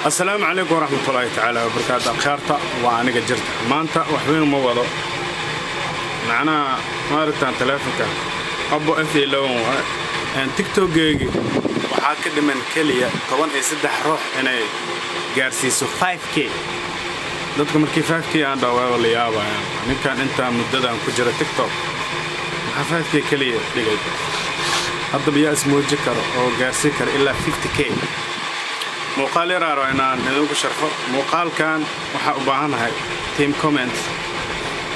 السلام عليكم ورحمة الله تعالى وبركاته. خيرتا وأنا جرت مانتا وحوين موضوع معنا مارتان تلافك أبو أنفي لون أن تيك توك وحاكد من كلية طبعا يسدح روح أنا جارسيسو 5K dadka markii 5K aan dhawaado la yaaba ninkan inta muddadan ku jira TikTok waxa 5K kaliya dhigay hadda biyaa ismooji karo oo gaarsi karo ilaa 50K muuqaal yar ah inaan idinku sharxo muuqaalkan waxa u baahanahay team comment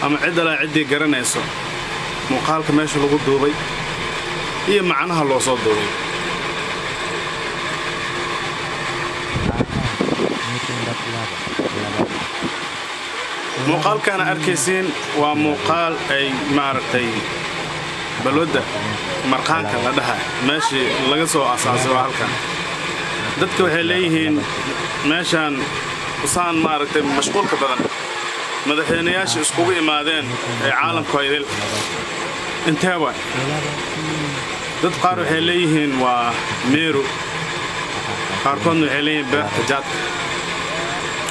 ama cid la cidii garanayso muuqaalka meesha lagu duubay iyo macnaha loo soo duubay muuqaal kana arkaysiin waa muuqaal ay maartay balwada marqaanka la dhahay meeshii laga soo asaasay halkan dadka waxay leeyihiin meeshan usaan maartay mashquulka badan madaxweynayaasha iskugu imaadeen ee caalamka idil inteeba dad qaar waxay leeyihiin waa meeru qaarkoodna waxay leeyihiin beerta jaadka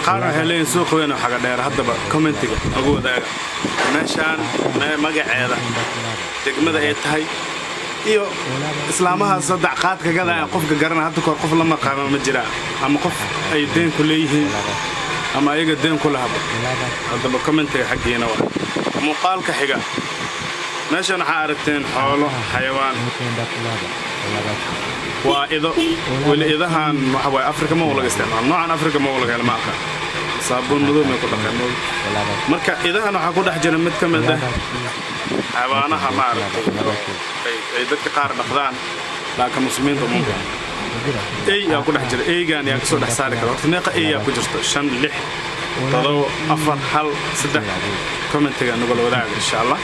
qaar waxay leeyihiin suuq weyn oo xaga dheer haddaba commentiga ugu wadaaga meeshaan magaceeda degmada ay tahay iyo islaamaha saddex qaadka gadaya qofka garana hadda koor qof lama qaama ma jira ama qof ay deen ku leeyihiin ama ayaga deen ku lahaba haddaba commentiga xaqiina waa muuqaalka xiga meeshaan waxa aragteen xoolo xayawaan waa ido wali idahan waxa way Afrika ma walaga isticmaal noocan Afrika ma walaga hel ma aqaan saabuun madow ma ku dhaqmo marka idahan waxa ku dhex jira mid ka mid ah xayawaanaha ma aragtay ay dadka qaar dhaqdaan laakiin muslimiinta ma ay yaa ku dhex jira eegan yaa soo dhex saari karo waqti meeqa ay yaa ku jirto 5 6 7 4 1 3 commentiga nagu la wadaaga insha Allah